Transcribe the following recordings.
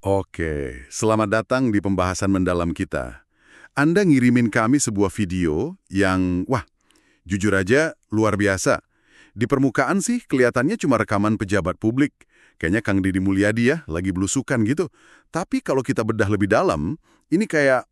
Oke, selamat datang di pembahasan mendalam kita. Anda ngirimin kami sebuah video yang, wah, jujur aja luar biasa. Di permukaan sih kelihatannya cuma rekaman pejabat publik. Kayaknya Kang Deddy Mulyadi ya, lagi belusukan gitu. Tapi kalau kita bedah lebih dalam, ini kayak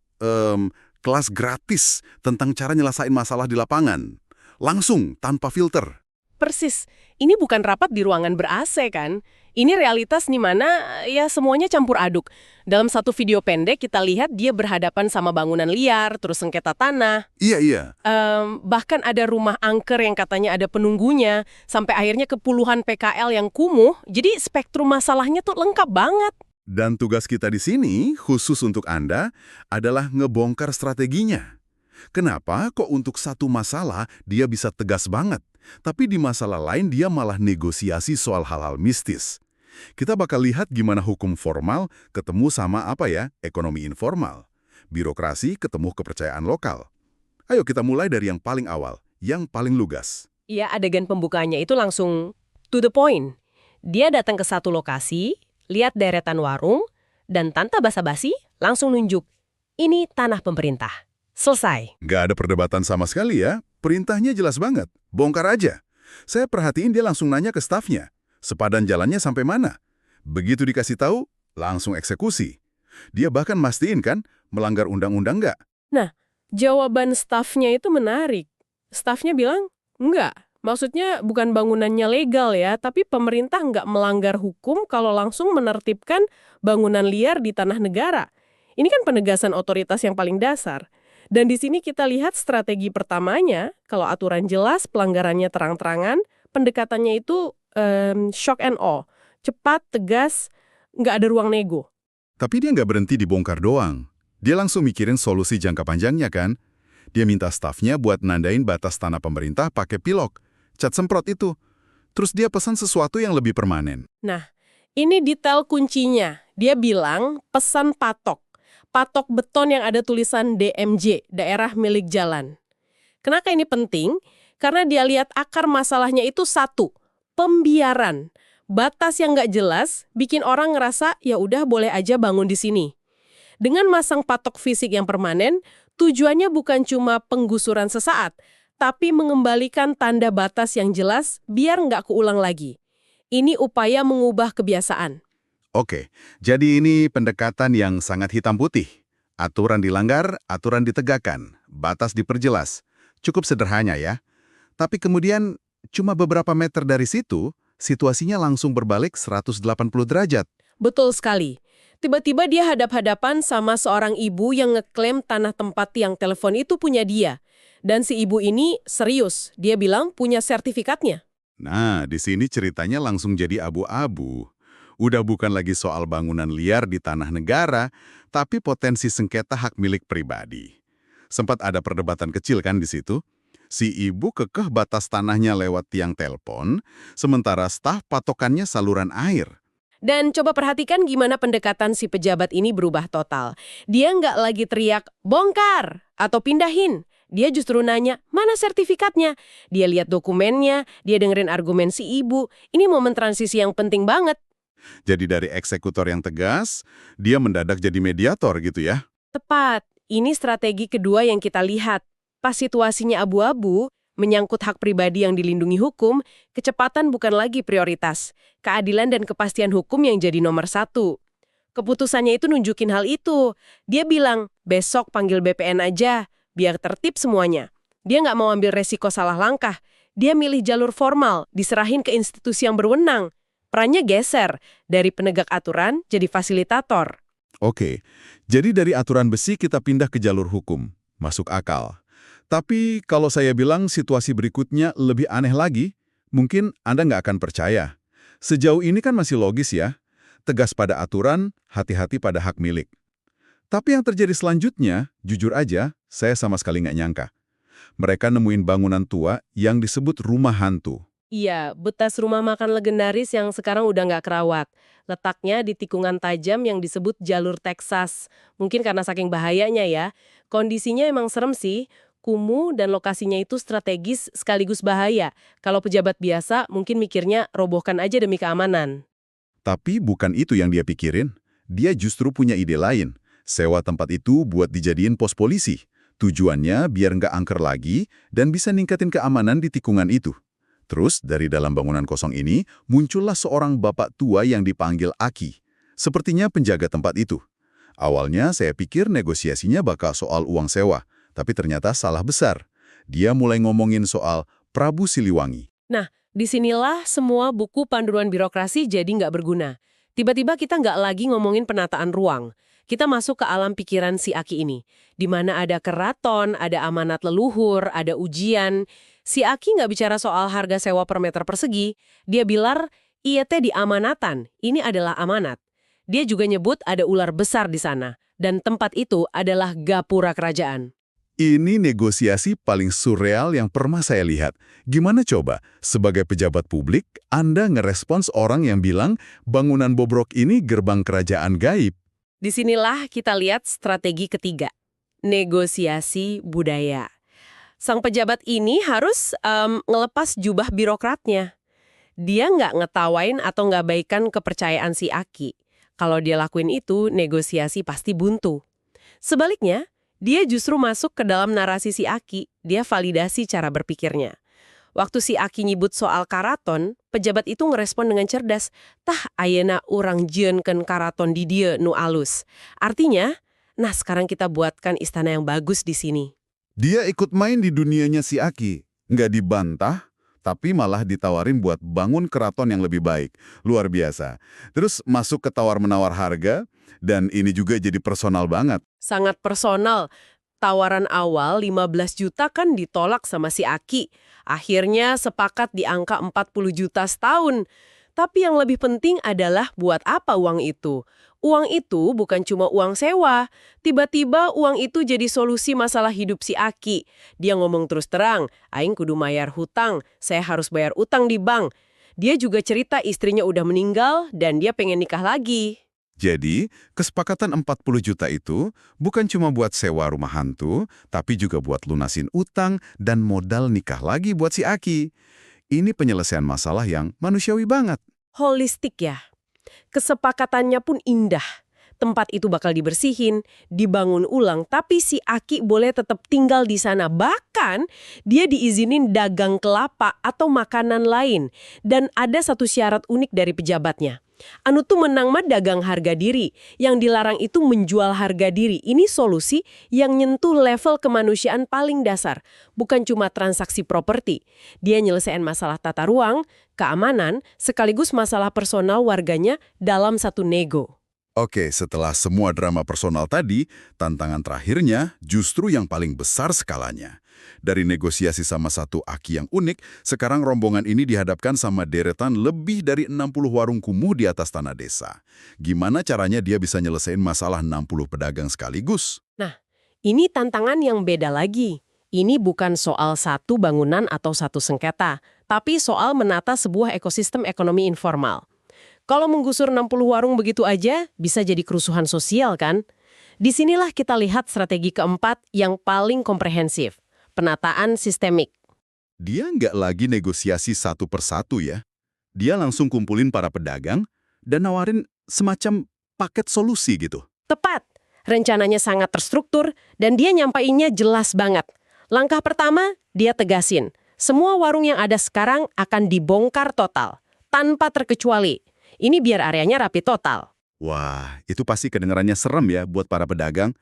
kelas gratis tentang cara nyelesain masalah di lapangan. Langsung, tanpa filter. Persis. Ini bukan rapat di ruangan ber-AC kan? Ini realitas di mana ya semuanya campur aduk. Dalam satu video pendek kita lihat dia berhadapan sama bangunan liar, terus sengketa tanah. Iya, iya. Bahkan ada rumah angker yang katanya ada penunggunya, sampai akhirnya ke puluhan PKL yang kumuh. Jadi spektrum masalahnya tuh lengkap banget. Dan tugas kita di sini, khusus untuk Anda, adalah ngebongkar strateginya. Kenapa kok untuk satu masalah dia bisa tegas banget, tapi di masalah lain dia malah negosiasi soal hal-hal mistis? Kita bakal lihat gimana hukum formal ketemu sama ekonomi informal. Birokrasi ketemu kepercayaan lokal. Ayo kita mulai dari yang paling awal, yang paling lugas. Ya, adegan pembukanya itu langsung to the point. Dia datang ke satu lokasi, lihat deretan warung, dan tanpa basa-basi langsung nunjuk, ini tanah pemerintah. Selesai. Nggak ada perdebatan sama sekali ya, perintahnya jelas banget, bongkar aja. Saya perhatiin dia langsung nanya ke stafnya, sepadan jalannya sampai mana? Begitu dikasih tahu, langsung eksekusi. Dia bahkan mastiin kan, melanggar undang-undang nggak? Nah, jawaban stafnya itu menarik. Stafnya bilang, enggak. Maksudnya bukan bangunannya legal ya, tapi pemerintah nggak melanggar hukum kalau langsung menertibkan bangunan liar di tanah negara. Ini kan penegasan otoritas yang paling dasar. Dan di sini kita lihat strategi pertamanya, kalau aturan jelas, pelanggarannya terang-terangan, pendekatannya itu shock and awe. Cepat, tegas, nggak ada ruang nego. Tapi dia nggak berhenti dibongkar doang. Dia langsung mikirin solusi jangka panjangnya kan? Dia minta stafnya buat nandain batas tanah pemerintah pakai pilok, cat semprot itu. Terus dia pesan sesuatu yang lebih permanen. Nah, ini detail kuncinya. Dia bilang pesan patok. Patok beton yang ada tulisan DMJ, daerah milik jalan. Kenapa ini penting? Karena dia lihat akar masalahnya itu satu, pembiaran. Batas yang nggak jelas bikin orang ngerasa ya udah boleh aja bangun di sini. Dengan masang patok fisik yang permanen, tujuannya bukan cuma penggusuran sesaat, tapi mengembalikan tanda batas yang jelas biar nggak keulang lagi. Ini upaya mengubah kebiasaan. Oke, jadi ini pendekatan yang sangat hitam putih. Aturan dilanggar, aturan ditegakkan, batas diperjelas. Cukup sederhana ya. Tapi kemudian cuma beberapa meter dari situ, situasinya langsung berbalik 180 derajat. Betul sekali. Tiba-tiba dia hadap-hadapan sama seorang ibu yang ngeklaim tanah tempat tiang telepon itu punya dia. Dan si ibu ini serius, dia bilang punya sertifikatnya. Nah, di sini ceritanya langsung jadi abu-abu. Udah bukan lagi soal bangunan liar di tanah negara, tapi potensi sengketa hak milik pribadi. Sempat ada perdebatan kecil kan di situ? Si ibu kekeh batas tanahnya lewat tiang telepon, sementara staf patokannya saluran air. Dan coba perhatikan gimana pendekatan si pejabat ini berubah total. Dia nggak lagi teriak, bongkar, atau pindahin. Dia justru nanya, mana sertifikatnya? Dia lihat dokumennya, dia dengerin argumen si ibu. Ini momen transisi yang penting banget. Jadi dari eksekutor yang tegas, dia mendadak jadi mediator gitu ya. Tepat, ini strategi kedua yang kita lihat. Pas situasinya abu-abu, menyangkut hak pribadi yang dilindungi hukum, kecepatan bukan lagi prioritas. Keadilan dan kepastian hukum yang jadi nomor satu. Keputusannya itu nunjukin hal itu. Dia bilang, besok panggil BPN aja, biar tertib semuanya. Dia nggak mau ambil resiko salah langkah. Dia milih jalur formal, diserahin ke institusi yang berwenang. Perannya geser, dari penegak aturan jadi fasilitator. Oke, jadi dari aturan besi kita pindah ke jalur hukum. Masuk akal. Tapi kalau saya bilang situasi berikutnya lebih aneh lagi, mungkin Anda nggak akan percaya. Sejauh ini kan masih logis ya. Tegas pada aturan, hati-hati pada hak milik. Tapi yang terjadi selanjutnya, jujur aja, saya sama sekali nggak nyangka. Mereka nemuin bangunan tua yang disebut rumah hantu. Iya, bekas rumah makan legendaris yang sekarang udah nggak kerawat. Letaknya di tikungan tajam yang disebut jalur Texas. Mungkin karena saking bahayanya ya. Kondisinya emang serem sih. Kumuh dan lokasinya itu strategis sekaligus bahaya. Kalau pejabat biasa mungkin mikirnya robohkan aja demi keamanan. Tapi bukan itu yang dia pikirin. Dia justru punya ide lain. Sewa tempat itu buat dijadiin pos polisi. Tujuannya biar nggak angker lagi dan bisa ningkatin keamanan di tikungan itu. Terus dari dalam bangunan kosong ini muncullah seorang bapak tua yang dipanggil Aki. Sepertinya penjaga tempat itu. Awalnya saya pikir negosiasinya bakal soal uang sewa, tapi ternyata salah besar. Dia mulai ngomongin soal Prabu Siliwangi. Nah, disinilah semua buku panduan birokrasi jadi nggak berguna. Tiba-tiba kita nggak lagi ngomongin penataan ruang. Kita masuk ke alam pikiran si Aki ini, di mana ada keraton, ada amanat leluhur, ada ujian. Si Aki nggak bicara soal harga sewa per meter persegi. Dia bilang, iya teh di amanatan, ini adalah amanat. Dia juga nyebut ada ular besar di sana, dan tempat itu adalah gapura kerajaan. Ini negosiasi paling surreal yang pernah saya lihat. Gimana coba, sebagai pejabat publik, Anda ngerespons orang yang bilang bangunan bobrok ini gerbang kerajaan gaib? Disinilah kita lihat strategi ketiga, negosiasi budaya. Sang pejabat ini harus ngelepas jubah birokratnya. Dia nggak ngetawain atau nggak baikan kepercayaan si Aki. Kalau dia lakuin itu, negosiasi pasti buntu. Sebaliknya, dia justru masuk ke dalam narasi si Aki, dia validasi cara berpikirnya. Waktu si Aki nyebut soal karaton, pejabat itu ngerespon dengan cerdas, tah ayeuna urang jieunkeun karaton di dieu nu alus. Artinya, nah sekarang kita buatkan istana yang bagus di sini. Dia ikut main di dunianya si Aki. Nggak dibantah, tapi malah ditawarin buat bangun keraton yang lebih baik. Luar biasa. Terus masuk ke tawar-menawar harga, dan ini juga jadi personal banget. Sangat personal. Tawaran awal 15 juta kan ditolak sama si Aki. Akhirnya sepakat di angka 40 juta setahun. Tapi yang lebih penting adalah buat apa uang itu? Uang itu bukan cuma uang sewa. Tiba-tiba uang itu jadi solusi masalah hidup si Aki. Dia ngomong terus terang, aing kudu mayar hutang, saya harus bayar utang di bank. Dia juga cerita istrinya udah meninggal dan dia pengen nikah lagi. Jadi, kesepakatan 40 juta itu bukan cuma buat sewa rumah hantu, tapi juga buat lunasin utang dan modal nikah lagi buat si Aki. Ini penyelesaian masalah yang manusiawi banget. Holistik ya. Kesepakatannya pun indah. Tempat itu bakal dibersihin, dibangun ulang, tapi si Aki boleh tetap tinggal di sana. Bahkan, dia diizinin dagang kelapa atau makanan lain. Dan ada satu syarat unik dari pejabatnya. Anu tuh menang mah dagang harga diri. Yang dilarang itu menjual harga diri. Ini solusi yang nyentuh level kemanusiaan paling dasar. Bukan cuma transaksi properti. Dia nyelesain masalah tata ruang, keamanan, sekaligus masalah personal warganya dalam satu nego. Oke, setelah semua drama personal tadi, tantangan terakhirnya justru yang paling besar skalanya. Dari negosiasi sama satu Aki yang unik, sekarang rombongan ini dihadapkan sama deretan lebih dari 60 warung kumuh di atas tanah desa. Gimana caranya dia bisa nyelesain masalah 60 pedagang sekaligus? Nah, ini tantangan yang beda lagi. Ini bukan soal satu bangunan atau satu sengketa, tapi soal menata sebuah ekosistem ekonomi informal. Kalau menggusur 60 warung begitu aja, bisa jadi kerusuhan sosial kan? Disinilah kita lihat strategi keempat yang paling komprehensif, penataan sistemik. Dia nggak lagi negosiasi satu persatu ya. Dia langsung kumpulin para pedagang dan nawarin semacam paket solusi gitu. Tepat, rencananya sangat terstruktur dan dia nyampainnya jelas banget. Langkah pertama, dia tegasin, semua warung yang ada sekarang akan dibongkar total, tanpa terkecuali. Ini biar areanya rapi total. Wah, itu pasti kedengarannya serem ya buat para pedagang.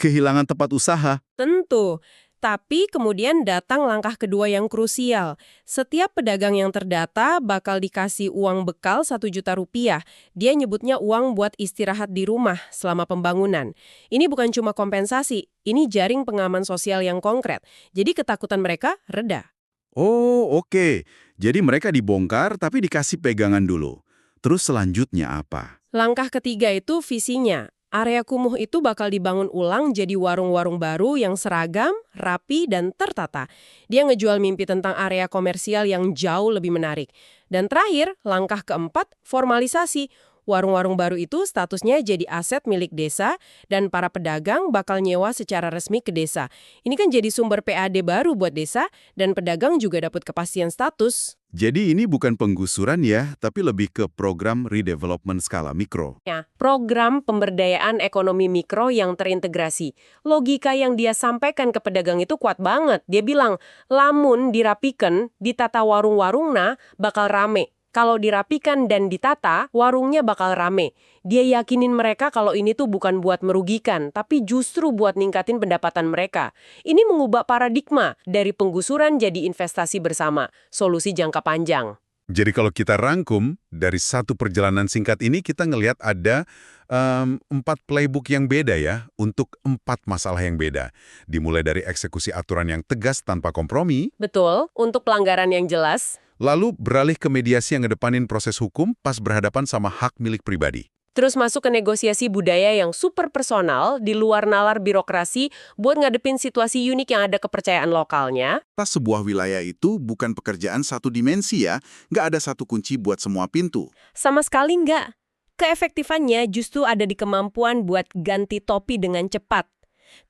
Kehilangan tempat usaha. Tentu. Tapi kemudian datang langkah kedua yang krusial. Setiap pedagang yang terdata bakal dikasih uang bekal 1 juta rupiah. Dia nyebutnya uang buat istirahat di rumah selama pembangunan. Ini bukan cuma kompensasi, ini jaring pengaman sosial yang konkret. Jadi ketakutan mereka reda. Oh, oke. Jadi mereka dibongkar tapi dikasih pegangan dulu. Terus selanjutnya apa? Langkah ketiga itu visinya. Area kumuh itu bakal dibangun ulang jadi warung-warung baru yang seragam, rapi, dan tertata. Dia ngejual mimpi tentang area komersial yang jauh lebih menarik. Dan terakhir, langkah keempat, formalisasi. Warung-warung baru itu statusnya jadi aset milik desa dan para pedagang bakal nyewa secara resmi ke desa. Ini kan jadi sumber PAD baru buat desa dan pedagang juga dapat kepastian status. Jadi ini bukan penggusuran ya, tapi lebih ke program redevelopment skala mikro. Ya, program pemberdayaan ekonomi mikro yang terintegrasi. Logika yang dia sampaikan ke pedagang itu kuat banget. Dia bilang, lamun dirapikan, ditata warung-warungna bakal rame. Kalau dirapikan dan ditata, warungnya bakal rame. Dia yakinin mereka kalau ini tuh bukan buat merugikan, tapi justru buat ningkatin pendapatan mereka. Ini mengubah paradigma dari penggusuran jadi investasi bersama, solusi jangka panjang. Jadi kalau kita rangkum, dari satu perjalanan singkat ini kita ngelihat ada 4 playbook yang beda ya, untuk 4 masalah yang beda. Dimulai dari eksekusi aturan yang tegas tanpa kompromi, Betul, untuk pelanggaran yang jelas. lalu beralih ke mediasi yang ngedepanin proses hukum pas berhadapan sama hak milik pribadi. Terus masuk ke negosiasi budaya yang super personal, di luar nalar birokrasi, buat ngadepin situasi unik yang ada kepercayaan lokalnya. Atas sebuah wilayah itu bukan pekerjaan satu dimensi ya, nggak ada satu kunci buat semua pintu. Sama sekali nggak. Keefektifannya justru ada di kemampuan buat ganti topi dengan cepat.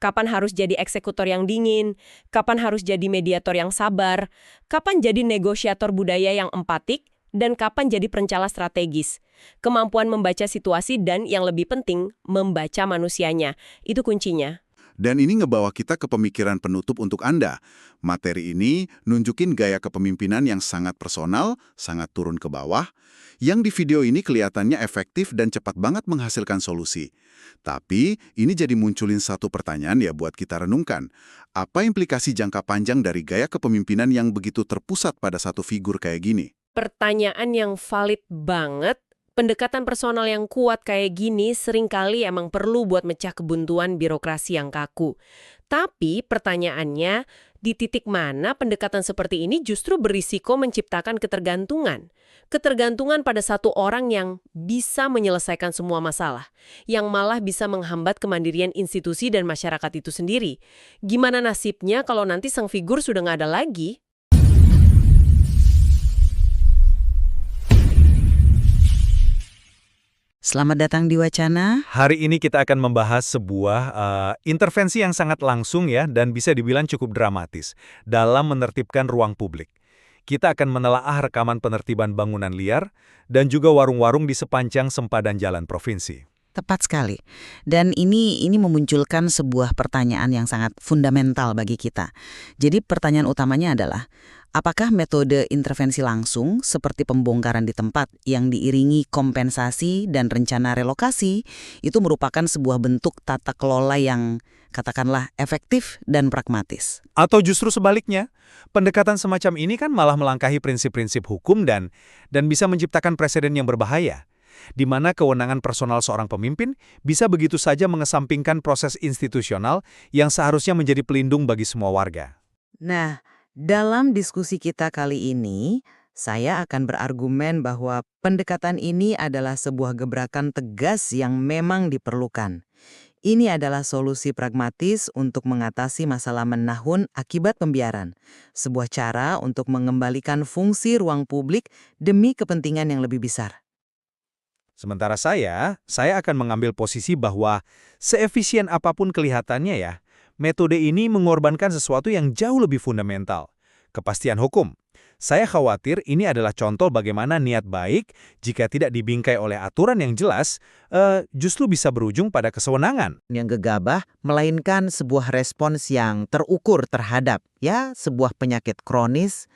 Kapan harus jadi eksekutor yang dingin, kapan harus jadi mediator yang sabar, kapan jadi negosiator budaya yang empatik, dan kapan jadi perencana strategis. Kemampuan membaca situasi dan yang lebih penting, membaca manusianya. Itu kuncinya. Dan ini ngebawa kita ke pemikiran penutup untuk Anda. Materi ini nunjukin gaya kepemimpinan yang sangat personal, sangat turun ke bawah, yang di video ini kelihatannya efektif dan cepat banget menghasilkan solusi. Tapi ini jadi munculin satu pertanyaan ya buat kita renungkan. Apa implikasi jangka panjang dari gaya kepemimpinan yang begitu terpusat pada satu figur kayak gini? Pertanyaan yang valid banget. Pendekatan personal yang kuat kayak gini seringkali emang perlu buat mecah kebuntuan birokrasi yang kaku. Tapi pertanyaannya, di titik mana pendekatan seperti ini justru berisiko menciptakan ketergantungan? Ketergantungan pada satu orang yang bisa menyelesaikan semua masalah, yang malah bisa menghambat kemandirian institusi dan masyarakat itu sendiri. Gimana nasibnya kalau nanti sang figur sudah nggak ada lagi? Selamat datang di Wacana. Hari ini kita akan membahas sebuah intervensi yang sangat langsung ya dan bisa dibilang cukup dramatis dalam menertibkan ruang publik. Kita akan menelaah rekaman penertiban bangunan liar dan juga warung-warung di sepanjang sempadan jalan provinsi. Tepat sekali. Dan ini memunculkan sebuah pertanyaan yang sangat fundamental bagi kita. Jadi pertanyaan utamanya adalah, apakah metode intervensi langsung seperti pembongkaran di tempat yang diiringi kompensasi dan rencana relokasi itu merupakan sebuah bentuk tata kelola yang katakanlah efektif dan pragmatis? Atau justru sebaliknya, pendekatan semacam ini kan malah melangkahi prinsip-prinsip hukum dan bisa menciptakan presiden yang berbahaya, di mana kewenangan personal seorang pemimpin bisa begitu saja mengesampingkan proses institusional yang seharusnya menjadi pelindung bagi semua warga. Nah, dalam diskusi kita kali ini, saya akan berargumen bahwa pendekatan ini adalah sebuah gebrakan tegas yang memang diperlukan. Ini adalah solusi pragmatis untuk mengatasi masalah menahun akibat pembiaran. Sebuah cara untuk mengembalikan fungsi ruang publik demi kepentingan yang lebih besar. Sementara saya akan mengambil posisi bahwa seefisien apapun kelihatannya ya, metode ini mengorbankan sesuatu yang jauh lebih fundamental, kepastian hukum. Saya khawatir ini adalah contoh bagaimana niat baik, jika tidak dibingkai oleh aturan yang jelas, justru bisa berujung pada kesewenangan. Yang gegabah, melainkan sebuah respons yang terukur terhadap sebuah penyakit kronis,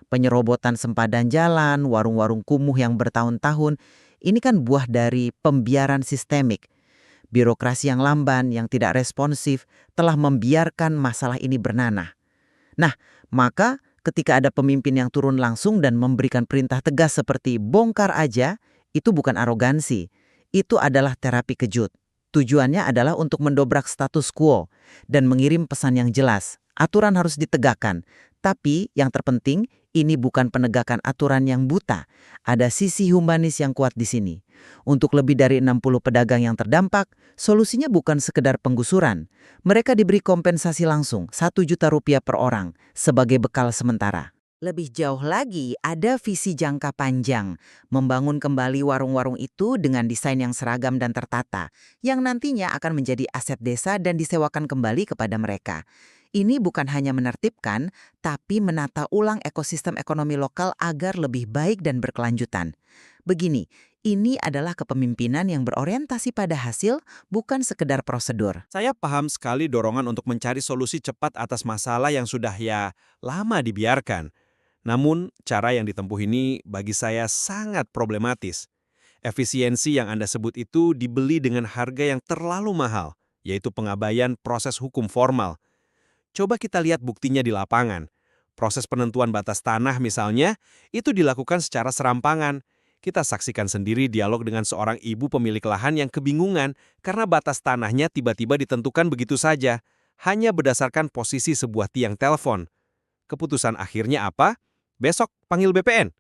penyerobotan sempadan jalan, warung-warung kumuh yang bertahun-tahun. Ini kan buah dari pembiaran sistemik. Birokrasi yang lamban, yang tidak responsif, telah membiarkan masalah ini bernanah. Nah, maka ketika ada pemimpin yang turun langsung dan memberikan perintah tegas seperti bongkar aja, itu bukan arogansi. Itu adalah terapi kejut. Tujuannya adalah untuk mendobrak status quo dan mengirim pesan yang jelas. Aturan harus ditegakkan. Tapi yang terpenting, ini bukan penegakan aturan yang buta. Ada sisi humanis yang kuat di sini. Untuk lebih dari 60 pedagang yang terdampak, solusinya bukan sekedar penggusuran. Mereka diberi kompensasi langsung, 1 juta rupiah per orang, sebagai bekal sementara. Lebih jauh lagi, ada visi jangka panjang, membangun kembali warung-warung itu dengan desain yang seragam dan tertata, yang nantinya akan menjadi aset desa dan disewakan kembali kepada mereka. Ini bukan hanya menertibkan, tapi menata ulang ekosistem ekonomi lokal agar lebih baik dan berkelanjutan. Begini, ini adalah kepemimpinan yang berorientasi pada hasil, bukan sekedar prosedur. Saya paham sekali dorongan untuk mencari solusi cepat atas masalah yang sudah lama dibiarkan. Namun, cara yang ditempuh ini bagi saya sangat problematis. Efisiensi yang Anda sebut itu dibeli dengan harga yang terlalu mahal, yaitu pengabaian proses hukum formal. Coba kita lihat buktinya di lapangan. Proses penentuan batas tanah misalnya, itu dilakukan secara serampangan. Kita saksikan sendiri dialog dengan seorang ibu pemilik lahan yang kebingungan karena batas tanahnya tiba-tiba ditentukan begitu saja, hanya berdasarkan posisi sebuah tiang telepon. Keputusan akhirnya apa? Besok panggil BPN.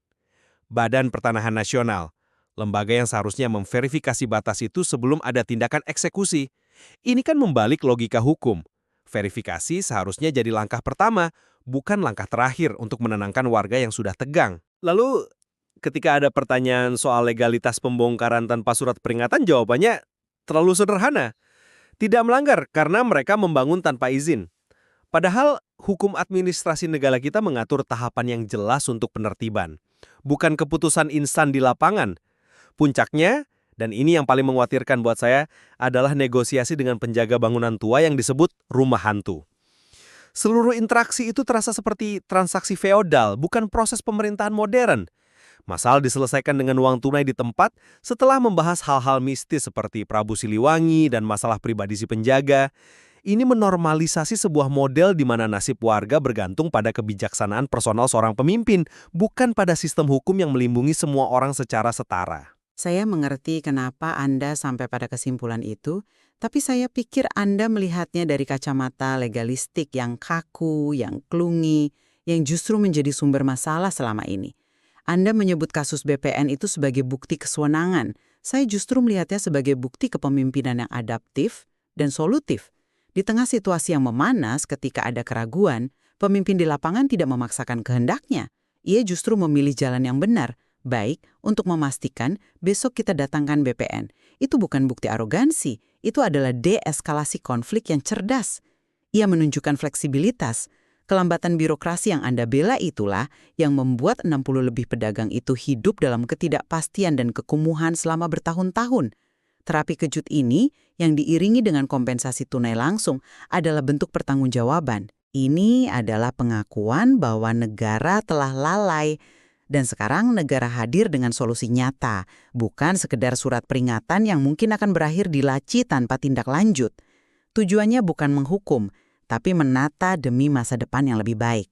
Badan Pertanahan Nasional. Lembaga yang seharusnya memverifikasi batas itu sebelum ada tindakan eksekusi. Ini kan membalik logika hukum. Verifikasi seharusnya jadi langkah pertama, bukan langkah terakhir untuk menenangkan warga yang sudah tegang. Lalu, ketika ada pertanyaan soal legalitas pembongkaran tanpa surat peringatan, jawabannya terlalu sederhana. Tidak melanggar karena mereka membangun tanpa izin. Padahal, hukum administrasi negara kita mengatur tahapan yang jelas untuk penertiban. Bukan keputusan instan di lapangan. Puncaknya, dan ini yang paling mengkhawatirkan buat saya, adalah negosiasi dengan penjaga bangunan tua yang disebut rumah hantu. Seluruh interaksi itu terasa seperti transaksi feodal, bukan proses pemerintahan modern. Masalah diselesaikan dengan uang tunai di tempat setelah membahas hal-hal mistis seperti Prabu Siliwangi dan masalah pribadi si penjaga. Ini menormalisasi sebuah model di mana nasib warga bergantung pada kebijaksanaan personal seorang pemimpin, bukan pada sistem hukum yang melindungi semua orang secara setara. Saya mengerti kenapa Anda sampai pada kesimpulan itu, tapi saya pikir Anda melihatnya dari kacamata legalistik yang kaku, yang klungi, yang justru menjadi sumber masalah selama ini. Anda menyebut kasus BPN itu sebagai bukti kesewenangan. Saya justru melihatnya sebagai bukti kepemimpinan yang adaptif dan solutif. Di tengah situasi yang memanas ketika ada keraguan, pemimpin di lapangan tidak memaksakan kehendaknya. Ia justru memilih jalan yang benar, baik untuk memastikan besok kita datangkan BPN. Itu bukan bukti arogansi, itu adalah deeskalasi konflik yang cerdas. Ia menunjukkan fleksibilitas. Kelambatan birokrasi yang Anda bela itulah yang membuat 60 lebih pedagang itu hidup dalam ketidakpastian dan kekumuhan selama bertahun-tahun. Terapi kejut ini yang diiringi dengan kompensasi tunai langsung adalah bentuk pertanggungjawaban. Ini adalah pengakuan bahwa negara telah lalai dan sekarang negara hadir dengan solusi nyata, bukan sekedar surat peringatan yang mungkin akan berakhir di laci tanpa tindak lanjut. Tujuannya bukan menghukum, tapi menata demi masa depan yang lebih baik.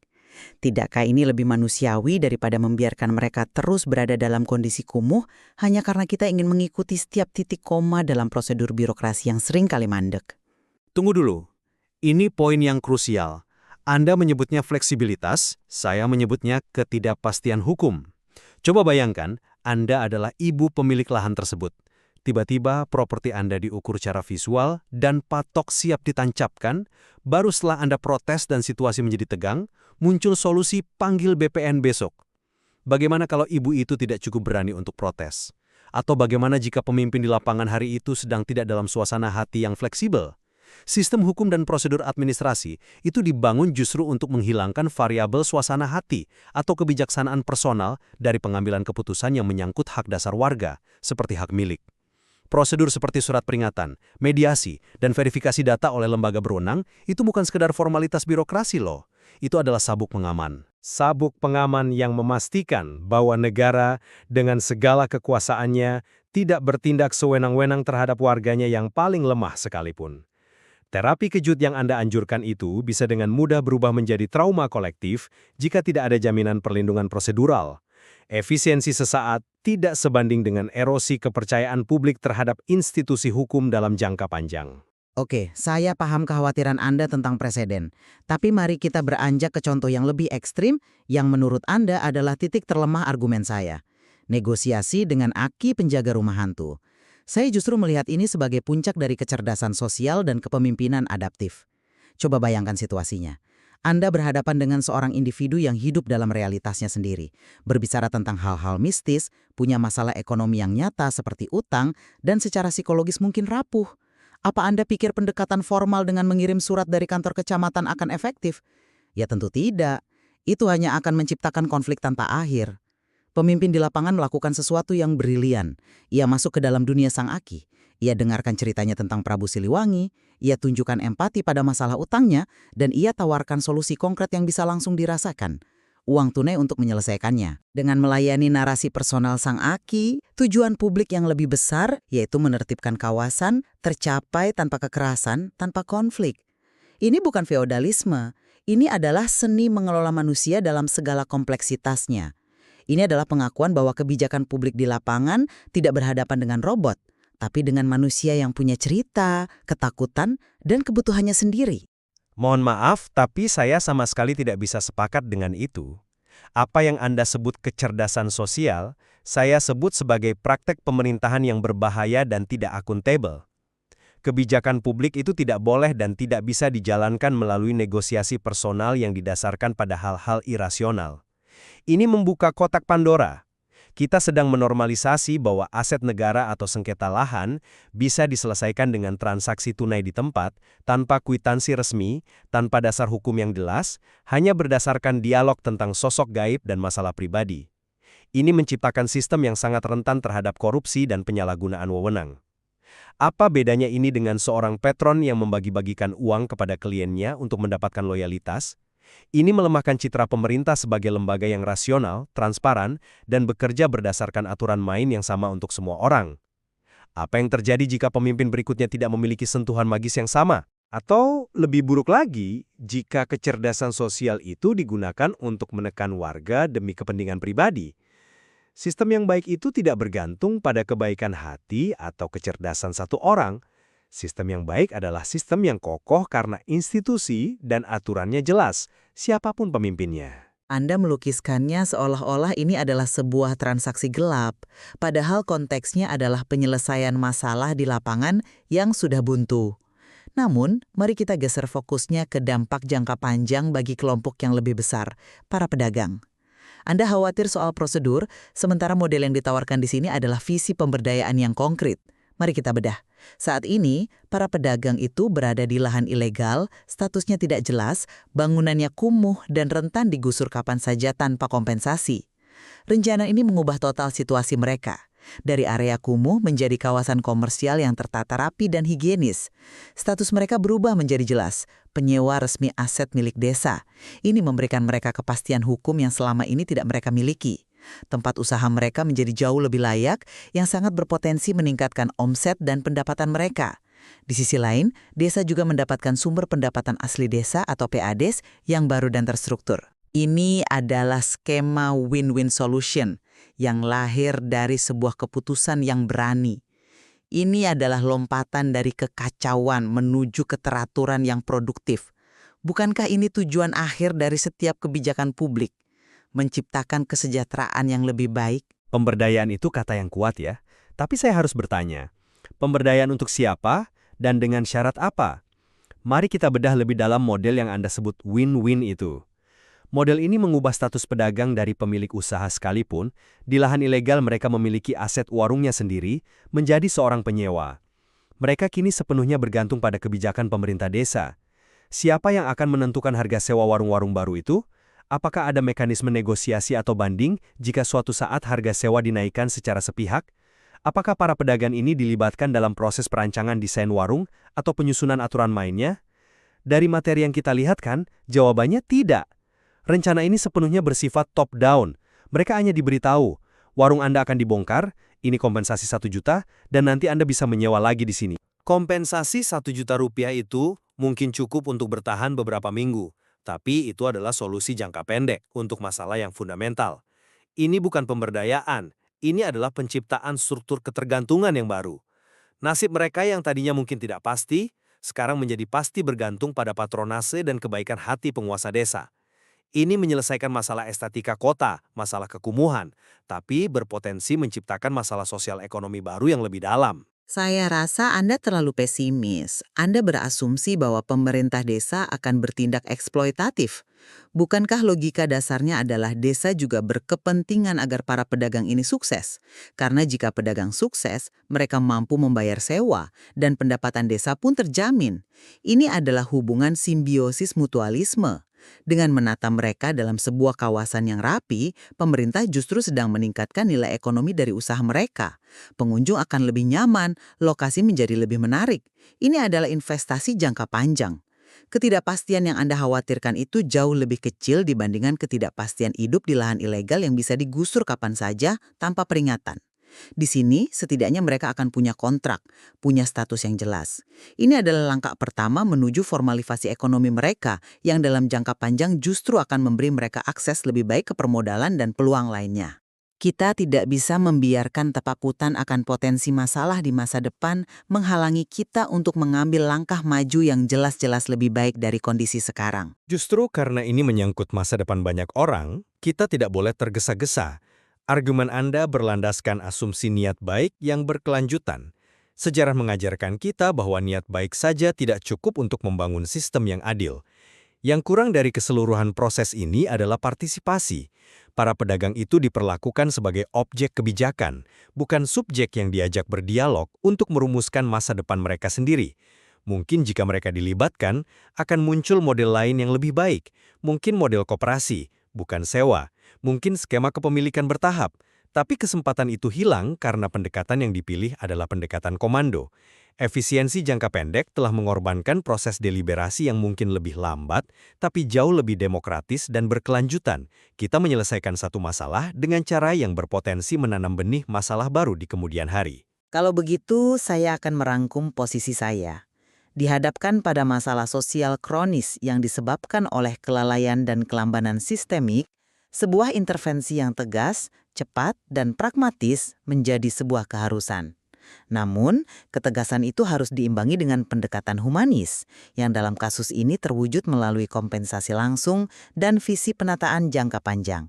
Tidakkah ini lebih manusiawi daripada membiarkan mereka terus berada dalam kondisi kumuh hanya karena kita ingin mengikuti setiap titik koma dalam prosedur birokrasi yang sering kali mandek? Tunggu dulu. Ini poin yang krusial. Anda menyebutnya fleksibilitas, saya menyebutnya ketidakpastian hukum. Coba bayangkan, Anda adalah ibu pemilik lahan tersebut. Tiba-tiba properti Anda diukur secara visual dan patok siap ditancapkan, baru setelah Anda protes dan situasi menjadi tegang, muncul solusi panggil BPN besok. Bagaimana kalau ibu itu tidak cukup berani untuk protes? Atau bagaimana jika pemimpin di lapangan hari itu sedang tidak dalam suasana hati yang fleksibel? Sistem hukum dan prosedur administrasi itu dibangun justru untuk menghilangkan variabel suasana hati atau kebijaksanaan personal dari pengambilan keputusan yang menyangkut hak dasar warga, seperti hak milik. Prosedur seperti surat peringatan, mediasi, dan verifikasi data oleh lembaga berwenang itu bukan sekedar formalitas birokrasi loh. Itu adalah sabuk pengaman. Sabuk pengaman yang memastikan bahwa negara dengan segala kekuasaannya tidak bertindak sewenang-wenang terhadap warganya yang paling lemah sekalipun. Terapi kejut yang Anda anjurkan itu bisa dengan mudah berubah menjadi trauma kolektif jika tidak ada jaminan perlindungan prosedural. Efisiensi sesaat tidak sebanding dengan erosi kepercayaan publik terhadap institusi hukum dalam jangka panjang. Oke, saya paham kekhawatiran Anda tentang preseden. Tapi mari kita beranjak ke contoh yang lebih ekstrim yang menurut Anda adalah titik terlemah argumen saya. Negosiasi dengan aki penjaga rumah hantu. Saya justru melihat ini sebagai puncak dari kecerdasan sosial dan kepemimpinan adaptif. Coba bayangkan situasinya. Anda berhadapan dengan seorang individu yang hidup dalam realitasnya sendiri, berbicara tentang hal-hal mistis, punya masalah ekonomi yang nyata seperti utang, dan secara psikologis mungkin rapuh. Apa Anda pikir pendekatan formal dengan mengirim surat dari kantor kecamatan akan efektif? Ya tentu tidak. Itu hanya akan menciptakan konflik tanpa akhir. Pemimpin di lapangan melakukan sesuatu yang brilian. Ia masuk ke dalam dunia sang Aki. Ia dengarkan ceritanya tentang Prabu Siliwangi, ia tunjukkan empati pada masalah utangnya, dan ia tawarkan solusi konkret yang bisa langsung dirasakan. Uang tunai untuk menyelesaikannya. Dengan melayani narasi personal sang Aki, tujuan publik yang lebih besar, yaitu menertibkan kawasan, tercapai tanpa kekerasan, tanpa konflik. Ini bukan feodalisme, ini adalah seni mengelola manusia dalam segala kompleksitasnya. Ini adalah pengakuan bahwa kebijakan publik di lapangan tidak berhadapan dengan robot, tapi dengan manusia yang punya cerita, ketakutan, dan kebutuhannya sendiri. Mohon maaf, tapi saya sama sekali tidak bisa sepakat dengan itu. Apa yang Anda sebut kecerdasan sosial, saya sebut sebagai praktek pemerintahan yang berbahaya dan tidak akuntabel. Kebijakan publik itu tidak boleh dan tidak bisa dijalankan melalui negosiasi personal yang didasarkan pada hal-hal irasional. Ini membuka kotak Pandora. Kita sedang menormalisasi bahwa aset negara atau sengketa lahan bisa diselesaikan dengan transaksi tunai di tempat, tanpa kwitansi resmi, tanpa dasar hukum yang jelas, hanya berdasarkan dialog tentang sosok gaib dan masalah pribadi. Ini menciptakan sistem yang sangat rentan terhadap korupsi dan penyalahgunaan wewenang. Apa bedanya ini dengan seorang patron yang membagi-bagikan uang kepada kliennya untuk mendapatkan loyalitas? Ini melemahkan citra pemerintah sebagai lembaga yang rasional, transparan, dan bekerja berdasarkan aturan main yang sama untuk semua orang. Apa yang terjadi jika pemimpin berikutnya tidak memiliki sentuhan magis yang sama? Atau lebih buruk lagi, jika kecerdasan sosial itu digunakan untuk menekan warga demi kepentingan pribadi? Sistem yang baik itu tidak bergantung pada kebaikan hati atau kecerdasan satu orang. Sistem yang baik adalah sistem yang kokoh karena institusi dan aturannya jelas, siapapun pemimpinnya. Anda melukiskannya seolah-olah ini adalah sebuah transaksi gelap, padahal konteksnya adalah penyelesaian masalah di lapangan yang sudah buntu. Namun, mari kita geser fokusnya ke dampak jangka panjang bagi kelompok yang lebih besar, para pedagang. Anda khawatir soal prosedur, sementara model yang ditawarkan di sini adalah visi pemberdayaan yang konkret. Mari kita bedah. Saat ini, para pedagang itu berada di lahan ilegal, statusnya tidak jelas, bangunannya kumuh dan rentan digusur kapan saja tanpa kompensasi. Rencana ini mengubah total situasi mereka. Dari area kumuh menjadi kawasan komersial yang tertata rapi dan higienis. Status mereka berubah menjadi jelas, penyewa resmi aset milik desa. Ini memberikan mereka kepastian hukum yang selama ini tidak mereka miliki. Tempat usaha mereka menjadi jauh lebih layak, yang sangat berpotensi meningkatkan omset dan pendapatan mereka. Di sisi lain, desa juga mendapatkan sumber pendapatan asli desa atau PADES yang baru dan terstruktur. Ini adalah skema win-win solution yang lahir dari sebuah keputusan yang berani. Ini adalah lompatan dari kekacauan menuju keteraturan yang produktif. Bukankah ini tujuan akhir dari setiap kebijakan publik? Menciptakan kesejahteraan yang lebih baik? Pemberdayaan itu kata yang kuat ya. Tapi saya harus bertanya, pemberdayaan untuk siapa dan dengan syarat apa? Mari kita bedah lebih dalam model yang Anda sebut win-win itu. Model ini mengubah status pedagang dari pemilik usaha sekalipun, di lahan ilegal mereka memiliki aset warungnya sendiri, menjadi seorang penyewa. Mereka kini sepenuhnya bergantung pada kebijakan pemerintah desa. Siapa yang akan menentukan harga sewa warung-warung baru itu? Apakah ada mekanisme negosiasi atau banding jika suatu saat harga sewa dinaikkan secara sepihak? Apakah para pedagang ini dilibatkan dalam proses perancangan desain warung atau penyusunan aturan mainnya? Dari materi yang kita lihat kan, jawabannya tidak. Rencana ini sepenuhnya bersifat top-down. Mereka hanya diberitahu, warung Anda akan dibongkar, ini kompensasi 1 juta, dan nanti Anda bisa menyewa lagi di sini. Kompensasi 1 juta rupiah itu mungkin cukup untuk bertahan beberapa minggu. Tapi itu adalah solusi jangka pendek untuk masalah yang fundamental. Ini bukan pemberdayaan, ini adalah penciptaan struktur ketergantungan yang baru. Nasib mereka yang tadinya mungkin tidak pasti, sekarang menjadi pasti bergantung pada patronase dan kebaikan hati penguasa desa. Ini menyelesaikan masalah estetika kota, masalah kekumuhan, tapi berpotensi menciptakan masalah sosial ekonomi baru yang lebih dalam. Saya rasa Anda terlalu pesimis. Anda berasumsi bahwa pemerintah desa akan bertindak eksploitatif. Bukankah logika dasarnya adalah desa juga berkepentingan agar para pedagang ini sukses? Karena jika pedagang sukses, mereka mampu membayar sewa, dan pendapatan desa pun terjamin. Ini adalah hubungan simbiosis mutualisme. Dengan menata mereka dalam sebuah kawasan yang rapi, pemerintah justru sedang meningkatkan nilai ekonomi dari usaha mereka. Pengunjung akan lebih nyaman, lokasi menjadi lebih menarik. Ini adalah investasi jangka panjang. Ketidakpastian yang Anda khawatirkan itu jauh lebih kecil dibandingkan ketidakpastian hidup di lahan ilegal yang bisa digusur kapan saja tanpa peringatan. Di sini, setidaknya mereka akan punya kontrak, punya status yang jelas. Ini adalah langkah pertama menuju formalisasi ekonomi mereka yang dalam jangka panjang justru akan memberi mereka akses lebih baik ke permodalan dan peluang lainnya. Kita tidak bisa membiarkan ketakutan akan potensi masalah di masa depan menghalangi kita untuk mengambil langkah maju yang jelas-jelas lebih baik dari kondisi sekarang. Justru karena ini menyangkut masa depan banyak orang, kita tidak boleh tergesa-gesa. Argumen Anda berlandaskan asumsi niat baik yang berkelanjutan. Sejarah mengajarkan kita bahwa niat baik saja tidak cukup untuk membangun sistem yang adil. Yang kurang dari keseluruhan proses ini adalah partisipasi. Para pedagang itu diperlakukan sebagai objek kebijakan, bukan subjek yang diajak berdialog untuk merumuskan masa depan mereka sendiri. Mungkin jika mereka dilibatkan, akan muncul model lain yang lebih baik. Mungkin model koperasi, bukan sewa. Mungkin skema kepemilikan bertahap. Tapi kesempatan itu hilang karena pendekatan yang dipilih adalah pendekatan komando. Efisiensi jangka pendek telah mengorbankan proses deliberasi yang mungkin lebih lambat, tapi jauh lebih demokratis dan berkelanjutan. Kita menyelesaikan satu masalah dengan cara yang berpotensi menanam benih masalah baru di kemudian hari. Kalau begitu, saya akan merangkum posisi saya. Dihadapkan pada masalah sosial kronis yang disebabkan oleh kelalaian dan kelambanan sistemik, sebuah intervensi yang tegas, cepat, dan pragmatis menjadi sebuah keharusan. Namun, ketegasan itu harus diimbangi dengan pendekatan humanis, yang dalam kasus ini terwujud melalui kompensasi langsung dan visi penataan jangka panjang.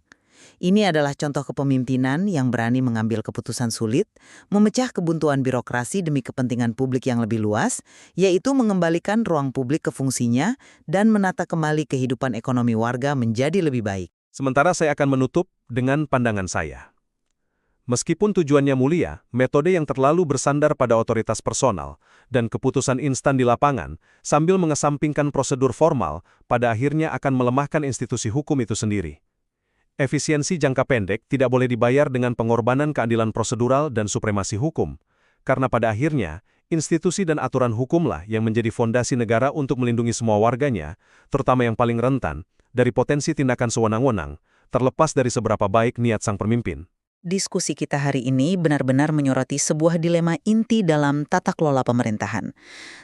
Ini adalah contoh kepemimpinan yang berani mengambil keputusan sulit, memecah kebuntuan birokrasi demi kepentingan publik yang lebih luas, yaitu mengembalikan ruang publik ke fungsinya dan menata kembali kehidupan ekonomi warga menjadi lebih baik. Sementara saya akan menutup dengan pandangan saya. Meskipun tujuannya mulia, metode yang terlalu bersandar pada otoritas personal dan keputusan instan di lapangan sambil mengesampingkan prosedur formal pada akhirnya akan melemahkan institusi hukum itu sendiri. Efisiensi jangka pendek tidak boleh dibayar dengan pengorbanan keadilan prosedural dan supremasi hukum, karena pada akhirnya institusi dan aturan hukumlah yang menjadi fondasi negara untuk melindungi semua warganya, terutama yang paling rentan, dari potensi tindakan sewenang-wenang, terlepas dari seberapa baik niat sang pemimpin. Diskusi kita hari ini benar-benar menyoroti sebuah dilema inti dalam tata kelola pemerintahan.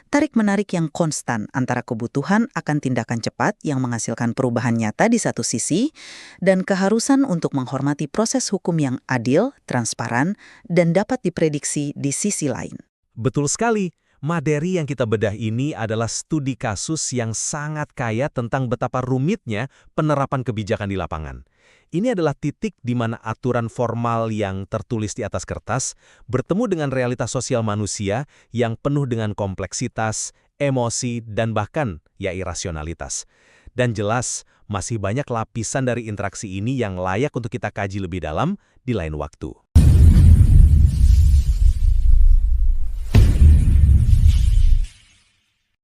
Tarik-menarik yang konstan antara kebutuhan akan tindakan cepat yang menghasilkan perubahan nyata di satu sisi, dan keharusan untuk menghormati proses hukum yang adil, transparan, dan dapat diprediksi di sisi lain. Betul sekali. Materi yang kita bedah ini adalah studi kasus yang sangat kaya tentang betapa rumitnya penerapan kebijakan di lapangan. Ini adalah titik di mana aturan formal yang tertulis di atas kertas bertemu dengan realitas sosial manusia yang penuh dengan kompleksitas, emosi, dan bahkan irasionalitas. Dan jelas, masih banyak lapisan dari interaksi ini yang layak untuk kita kaji lebih dalam di lain waktu.